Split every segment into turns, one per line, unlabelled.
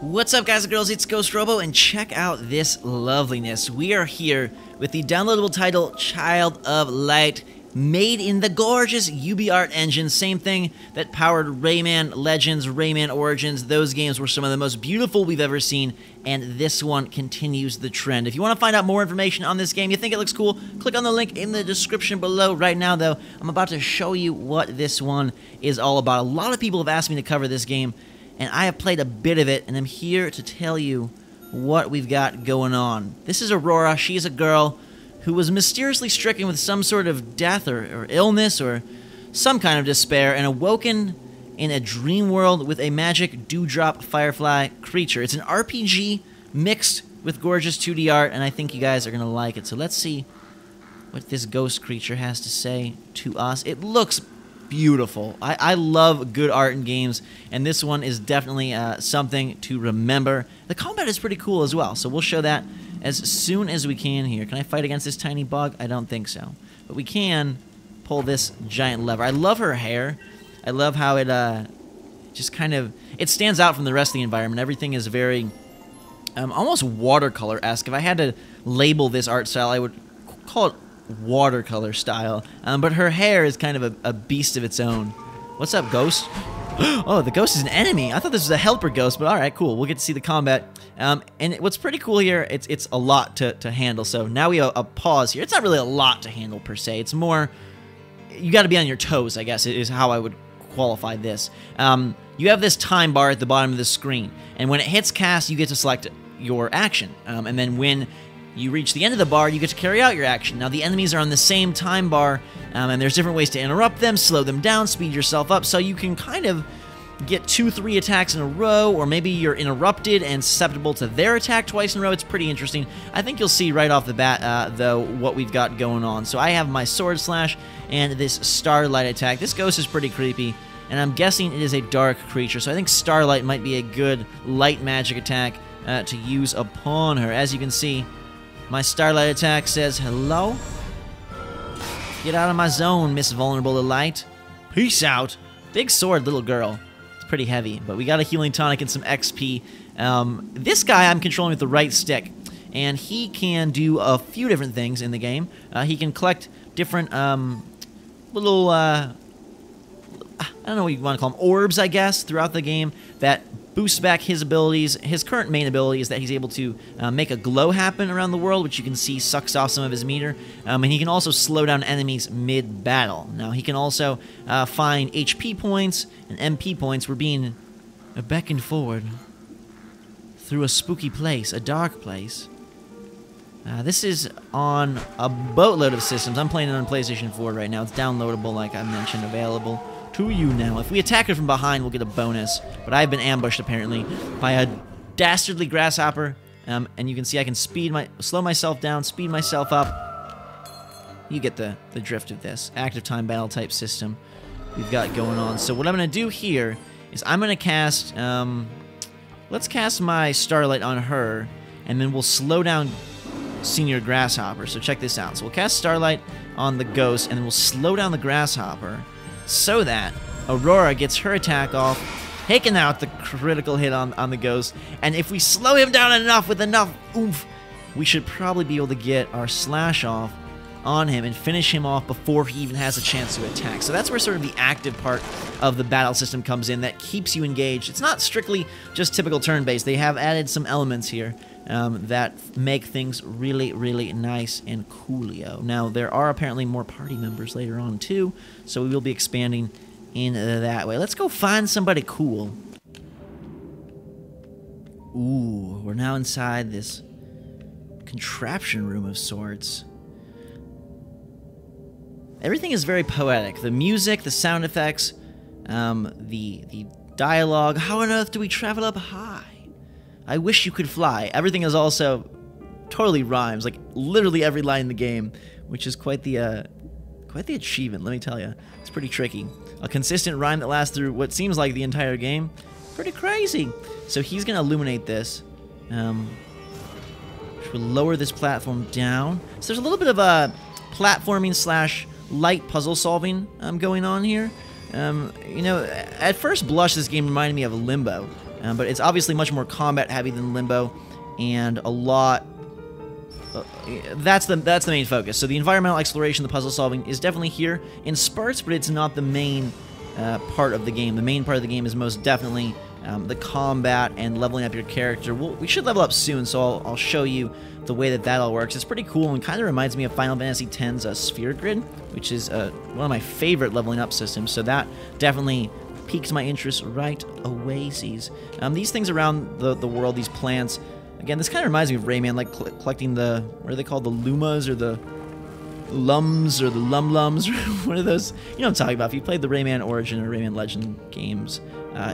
What's up, guys and girls? It's GhostRobo, and check out this loveliness. We are here with the downloadable title Child of Light, made in the gorgeous UbiArt engine, same thing that powered Rayman Legends, Rayman Origins. Those games were some of the most beautiful we've ever seen, and this one continues the trend. If you want to find out more information on this game, you think it looks cool, click on the link in the description below. Right now, though, I'm about to show you what this one is all about. A lot of people have asked me to cover this game, and I have played a bit of it, and I'm here to tell you what we've got going on. This is Aurora. She's a girl who was mysteriously stricken with some sort of death or illness or some kind of despair and awoken in a dream world with a magic dewdrop firefly creature. It's an RPG mixed with gorgeous 2D art, and I think you guys are going to like it. So let's see what this ghost creature has to say to us. It looks beautiful. I love good art in games, and this one is definitely something to remember. The combat is pretty cool as well, so we'll show that as soon as we can here. Can I fight against this tiny bug? I don't think so. But we can pull this giant lever. I love her hair. I love how it just kind of, it stands out from the rest of the environment. Everything is very almost watercolor-esque. If I had to label this art style, I would call it watercolor style, but her hair is kind of a beast of its own. What's up, ghost? Oh, the ghost is an enemy. I thought this was a helper ghost, but alright, cool. We'll get to see the combat. And what's pretty cool here, it's a lot to handle. So now we have a pause here. It's not really a lot to handle per se. It's more, you got to be on your toes, I guess, is how I would qualify this. You have this time bar at the bottom of the screen, and when it hits cast, you get to select your action. And then when you reach the end of the bar, you get to carry out your action. Now, the enemies are on the same time bar, and there's different ways to interrupt them, slow them down, speed yourself up, so you can kind of get 2-3 attacks in a row, or maybe you're interrupted and susceptible to their attack twice in a row. It's pretty interesting. I think you'll see right off the bat, though, what we've got going on. So I have my Sword Slash and this Starlight attack. This ghost is pretty creepy, and I'm guessing it is a dark creature, so I think Starlight might be a good light magic attack to use upon her. As you can see, my Starlight attack says, hello? Get out of my zone, Miss Vulnerable to Light. Peace out. Big sword, little girl. It's pretty heavy, but we got a healing tonic and some XP. This guy I'm controlling with the right stick, and he can do a few different things in the game. He can collect different little, I don't know what you want to call them, orbs, I guess, throughout the game that boosts back his abilities. His current main ability is that he's able to make a glow happen around the world, which you can see sucks off some of his meter. And he can also slow down enemies mid-battle. Now, he can also find HP points and MP points. We're being beckoned forward through a spooky place, a dark place. This is on a boatload of systems. I'm playing it on PlayStation 4 right now. It's downloadable, like I mentioned, available to you now. If we attack her from behind, we'll get a bonus, but I've been ambushed apparently by a dastardly grasshopper, and you can see I can slow myself down, speed myself up. You get the drift of this active time battle type system we've got going on. So what I'm going to do here is I'm going to cast, let's cast my Starlight on her, and then we'll slow down Senior Grasshopper. So check this out. So we'll cast Starlight on the ghost, and then we'll slow down the grasshopper, so that Aurora gets her attack off, taking out the critical hit on the ghost. And if we slow him down enough with enough oomph, we should probably be able to get our slash off on him and finish him off before he even has a chance to attack. So that's where sort of the active part of the battle system comes in that keeps you engaged. It's not strictly just typical turn-based. They have added some elements here that make things really, really nice and coolio. Now, there are apparently more party members later on, too, so we will be expanding in that way. Let's go find somebody cool. Ooh, we're now inside this contraption room of sorts. Everything is very poetic. The music, the sound effects, the dialogue. How on earth do we travel up high? I wish you could fly. Everything is also totally rhymes, like literally every line in the game, which is quite the achievement, let me tell you. It's pretty tricky. A consistent rhyme that lasts through what seems like the entire game. Pretty crazy. So he's going to illuminate this, which will lower this platform down. So there's a little bit of a platforming slash light puzzle solving going on here. You know, at first blush, this game reminded me of Limbo. but it's obviously much more combat heavy than Limbo, and a lot. That's the main focus. So the environmental exploration, the puzzle solving is definitely here in spurts, but it's not the main part of the game. The main part of the game is most definitely the combat and leveling up your character. We should level up soon, so I'll show you the way that all works. It's pretty cool and kind of reminds me of Final Fantasy X's Sphere Grid, which is one of my favorite leveling up systems. So that definitely piques my interest right away. These things around the world, these plants. Again, this kind of reminds me of Rayman, like collecting the, what are they called, the Lumas or the Lums or the Lum-Lums, or what are those? You know what I'm talking about. If you played the Rayman Origin or Rayman Legend games,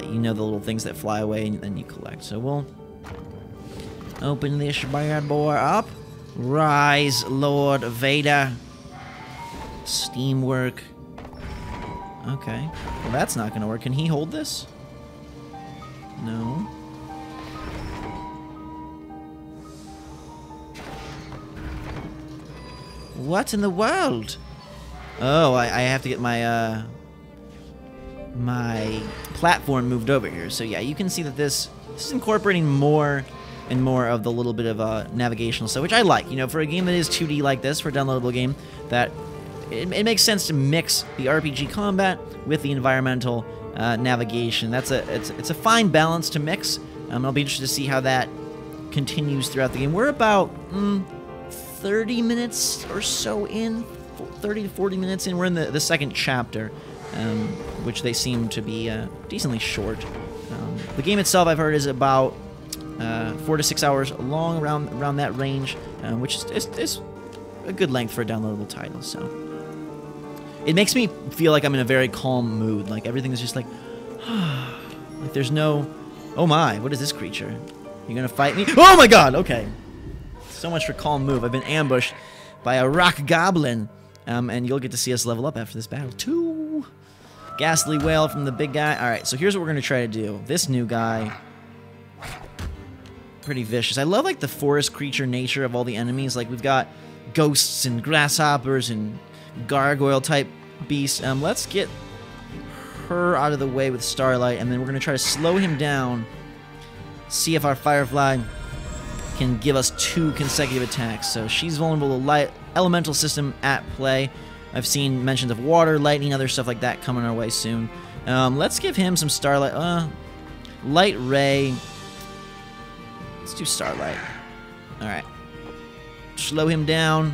you know the little things that fly away and then you collect. So we'll open this bad boy up. Rise, Lord Vader. Steamwork. Okay. Well, that's not going to work. Can he hold this? No. What in the world? Oh, I have to get my my platform moved over here. So yeah, you can see that this is incorporating more and more of the little bit of navigational stuff, which I like. You know, for a game that is 2D like this, for a downloadable game, that it makes sense to mix the RPG combat with the environmental navigation. It's a fine balance to mix. I'll be interested to see how that continues throughout the game. We're about 30 minutes or so in, 30 to 40 minutes in. We're in the second chapter, which they seem to be decently short. The game itself, I've heard, is about 4 to 6 hours long, around that range, which is a good length for a downloadable title. So it makes me feel like I'm in a very calm mood. Like everything is just like, like there's no, oh my, what is this creature? You're gonna fight me? Oh my god! Okay. So much for calm move. I've been ambushed by a rock goblin, and you'll get to see us level up after this battle too. Ghastly wail from the big guy. All right, so here's what we're gonna try to do. This new guy, pretty vicious. I love like the forest creature nature of all the enemies. Like we've got ghosts and grasshoppers and gargoyle type beasts. Let's get her out of the way with Starlight, and then we're gonna try to slow him down. See if our Firefly can give us 2 consecutive attacks. So she's vulnerable to light elemental system at play. I've seen mentions of water, lightning, other stuff like that coming our way soon. Let's give him some Starlight. Light Ray. Let's do Starlight. Alright. Slow him down.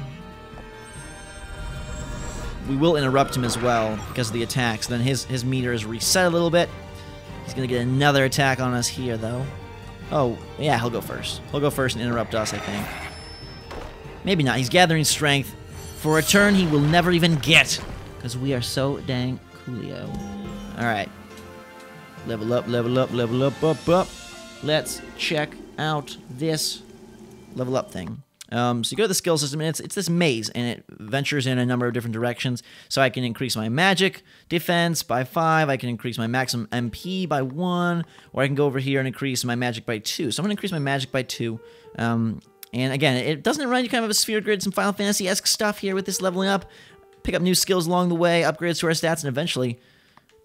We will interrupt him as well because of the attacks. Then his meter is reset a little bit. He's going to get another attack on us here, though. Oh, yeah, he'll go first. He'll go first and interrupt us, I think. Maybe not. He's gathering strength for a turn he will never even get, because we are so dang coolio. Alright. Level up, level up, level up. Let's check out this level up thing. So you go to the skill system, and it's this maze, and it ventures in a number of different directions. So I can increase my magic defense by 5, I can increase my maximum MP by 1, or I can go over here and increase my magic by 2. So I'm going to increase my magic by 2. And again, it doesn't remind you kind of a Sphere Grid, some Final Fantasy-esque stuff here with this leveling up. Pick up new skills along the way, upgrades to our stats, and eventually,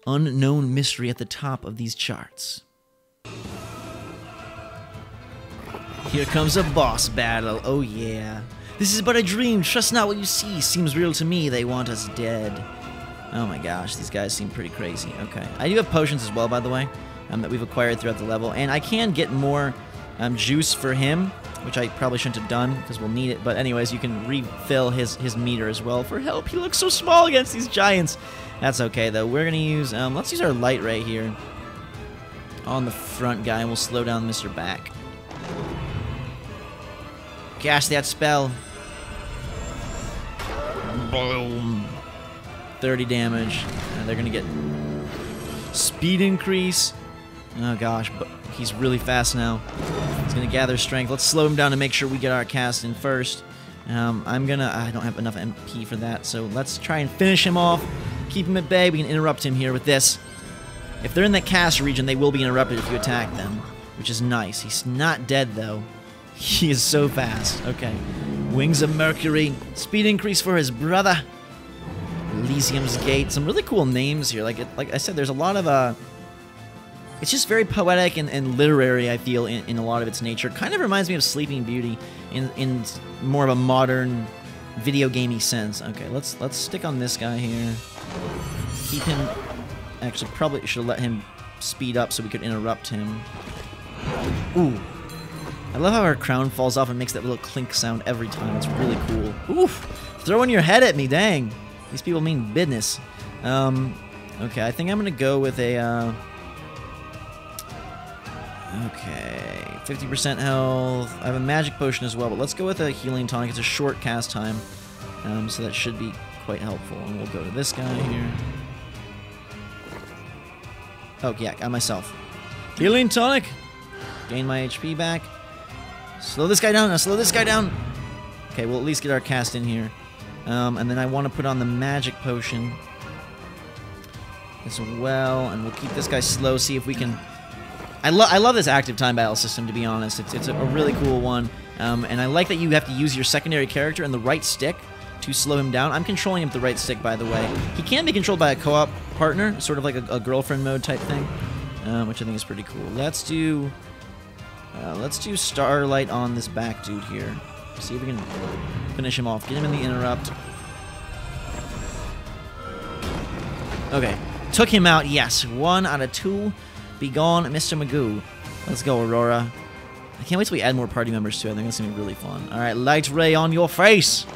unknown mystery at the top of these charts. Here comes a boss battle, oh yeah. This is but a dream, trust not what you see. Seems real to me, they want us dead. Oh my gosh, these guys seem pretty crazy. Okay, I do have potions as well, by the way, that we've acquired throughout the level. And I can get more juice for him, which I probably shouldn't have done, because we'll need it. But anyways, you can refill his meter as well for help. He looks so small against these giants. That's okay, though. We're going to use, let's use our light ray here on the front guy, and we'll slow down Mr. Back. Cast that spell. Boom. 30 damage. They're going to get speed increase. Oh gosh, but he's really fast now. He's going to gather strength. Let's slow him down to make sure we get our cast in first. I don't have enough MP for that, so let's try and finish him off. Keep him at bay. We can interrupt him here with this. If they're in that cast region, they will be interrupted if you attack them, which is nice. He's not dead, though. He is so fast. Okay. Wings of Mercury. Speed increase for his brother. Elysium's Gate. Some really cool names here. Like I said, there's a lot of It's just very poetic and literary, I feel, in a lot of its nature. Kind of reminds me of Sleeping Beauty in more of a modern video gamey sense. Okay, let's stick on this guy here. Keep him... Actually, probably should have let him speed up so we could interrupt him. Ooh. I love how our crown falls off and makes that little clink sound every time. It's really cool. Oof! Throwing your head at me, dang! These people mean business. Okay, I think I'm gonna go with a, Okay, 50% health. I have a magic potion as well, but let's go with a healing tonic. It's a short cast time, so that should be quite helpful. And we'll go to this guy here. Oh, yeah, got myself. Healing tonic! Gain my HP back. Slow this guy down, now slow this guy down! Okay, we'll at least get our cast in here. And then I want to put on the magic potion as well, and we'll keep this guy slow, see if we can... I love this active time battle system, to be honest. It's a really cool one. And I like that you have to use your secondary character and the right stick to slow him down. I'm controlling him with the right stick, by the way. He can be controlled by a co-op partner, sort of like a girlfriend mode type thing, which I think is pretty cool. Let's do Starlight on this back dude here. See if we can finish him off. Get him in the interrupt. Okay, took him out. Yes, 1 out of 2. Be gone, Mr. Magoo. Let's go, Aurora. I can't wait till we add more party members too. I think that's gonna be really fun. All right, light ray on your face.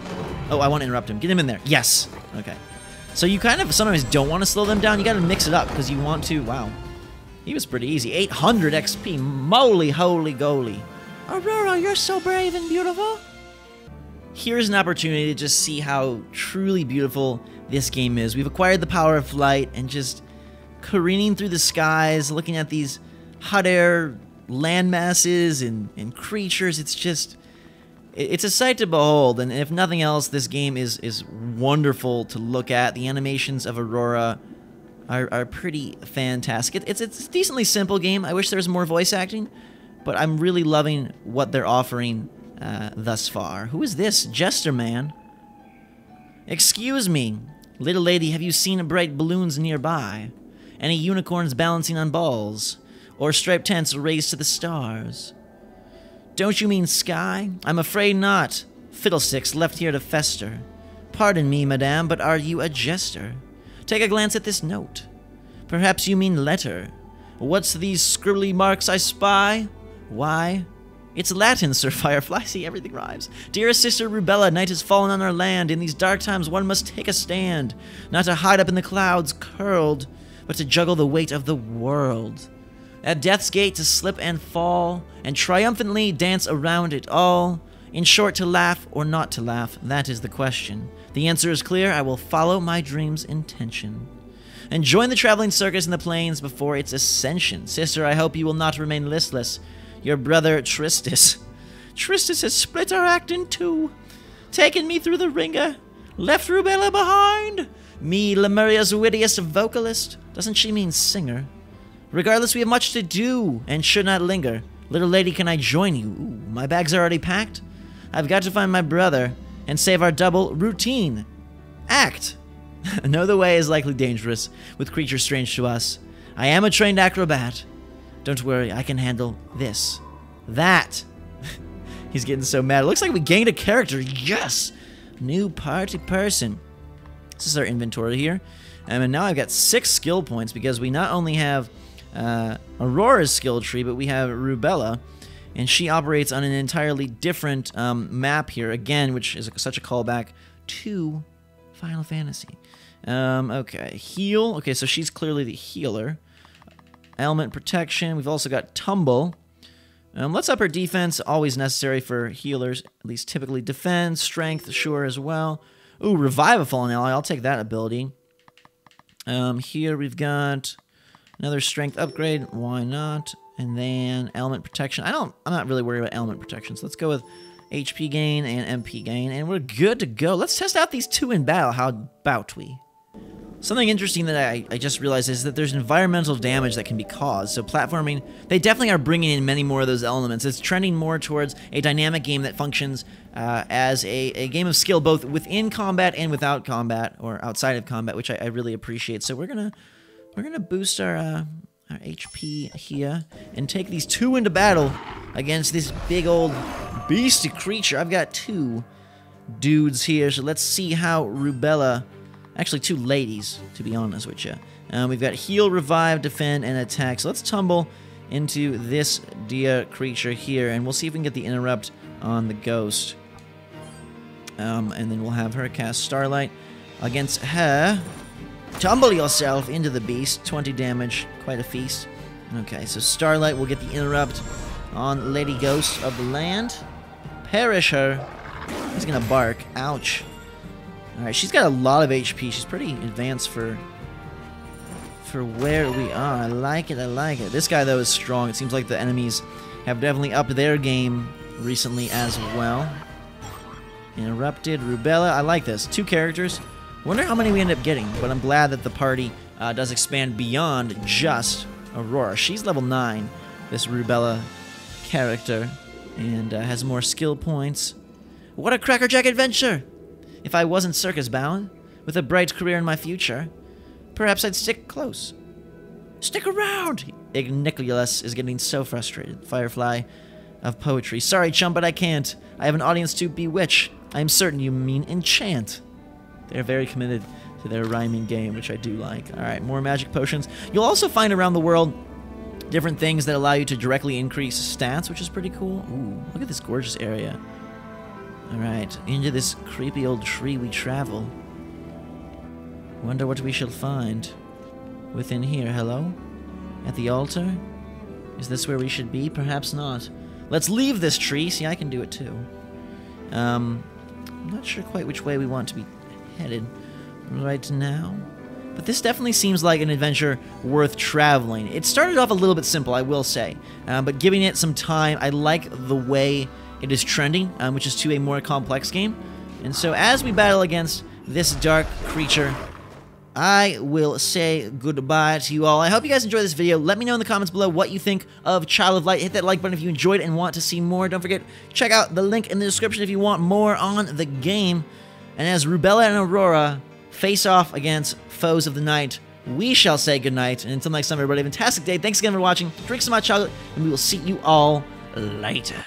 Oh, I want to interrupt him. Get him in there. Yes. Okay. So you kind of sometimes don't want to slow them down. You got to mix it up because you want to. Wow. He was pretty easy. 800 XP. Moly holy goly. Aurora, you're so brave and beautiful. Here's an opportunity to just see how truly beautiful this game is. We've acquired the power of flight and just careening through the skies, looking at these hot air land masses and creatures. It's just, it's a sight to behold. And if nothing else, this game is wonderful to look at. The animations of Aurora are pretty fantastic. It's a decently simple game. I wish there was more voice acting, but I'm really loving what they're offering thus far. Who is this? Jester Man. Excuse me, little lady, have you seen bright balloons nearby? Any unicorns balancing on balls? Or striped tents raised to the stars? Don't you mean sky? I'm afraid not. Fiddlesticks left here to fester. Pardon me, madame, but are you a jester? Take a glance at this note. Perhaps you mean letter. What's these scribbly marks I spy? Why? It's Latin, Sir Firefly. See, everything rhymes. Dearest sister Rubella, night has fallen on our land. In these dark times one must take a stand. Not to hide up in the clouds, curled, but to juggle the weight of the world. At death's gate to slip and fall, and triumphantly dance around it all. In short, to laugh or not to laugh, that is the question. The answer is clear, I will follow my dream's intention. And join the traveling circus in the plains before its ascension. Sister, I hope you will not remain listless. Your brother Tristis. Tristis has split our act in two. Taken me through the ringer. Left Rubella behind. Me, Lemuria's wittiest vocalist. Doesn't she mean singer? Regardless, we have much to do and should not linger. Little lady, can I join you? Ooh, my bag's already packed. I've got to find my brother and save our double routine act. Know the way is likely dangerous with creatures strange to us. I am a trained acrobat. Don't worry, I can handle this. That. He's getting so mad. It looks like we gained a character. Yes! New party person. This is our inventory here. And now I've got 6 skill points because we not only have Aurora's skill tree, but we have Rubella. And she operates on an entirely different map here, again, which is such a callback to Final Fantasy. Okay, heal. Okay, so she's clearly the healer. Element protection. We've also got tumble. Let's up her defense. Always necessary for healers. At least typically defense, strength, sure as well. Ooh, revive a fallen ally. I'll take that ability. Here we've got another strength upgrade. Why not? And then element protection. I'm not really worried about element protection. So let's go with HP gain and MP gain, and we're good to go. Let's test out these 2 in battle. How about we? Something interesting that I just realized is that there's environmental damage that can be caused. So platforming, they definitely are bringing in many more of those elements. It's trending more towards a dynamic game that functions as a game of skill, both within combat and without combat, or outside of combat, which I really appreciate. So we're gonna boost our our HP here and take these two into battle against this big old beastie creature. I've got two dudes here, so let's see how Rubella... Actually, two ladies, to be honest with you. We've got heal, revive, defend, and attack. So let's tumble into this dear creature here, and we'll see if we can get the interrupt on the ghost. And then we'll have her cast Starlight against her. Tumble yourself into the beast. 20 damage. Quite a feast. Okay, so Starlight will get the interrupt on Lady Ghost of the Land. Perish her. He's gonna bark. Ouch. Alright, she's got a lot of HP. She's pretty advanced for where we are. I like it, I like it. This guy, though, is strong. It seems like the enemies have definitely upped their game recently as well. Interrupted, Rubella. I like this. Two characters. Wonder how many we end up getting, but I'm glad that the party does expand beyond just Aurora. She's level 9, this Rubella character, and has more skill points. What a crackerjack adventure! If I wasn't circus bound, with a bright career in my future, perhaps I'd stick close. Stick around! Igniculus is getting so frustrated. Firefly of poetry. Sorry, chum, but I can't. I have an audience to bewitch. I am certain you mean enchant. They're very committed to their rhyming game, which I do like. Alright, more magic potions. You'll also find around the world different things that allow you to directly increase stats, which is pretty cool. Ooh, look at this gorgeous area. Alright, into this creepy old tree we travel. Wonder what we shall find within here. Hello? At the altar? Is this where we should be? Perhaps not. Let's leave this tree. See, I can do it too. I'm not sure quite which way we want to be headed right now. But this definitely seems like an adventure worth traveling. It started off a little bit simple, I will say. But giving it some time, I like the way it is trending, which is to a more complex game. And so as we battle against this dark creature, I will say goodbye to you all. I hope you guys enjoyed this video. Let me know in the comments below what you think of Child of Light. Hit that like button if you enjoyed it and want to see more. Don't forget, check out the link in the description if you want more on the game. And as Rubella and Aurora face off against foes of the night, we shall say goodnight. And until next time, everybody, have a fantastic day. Thanks again for watching. Drink some hot chocolate, and we will see you all later.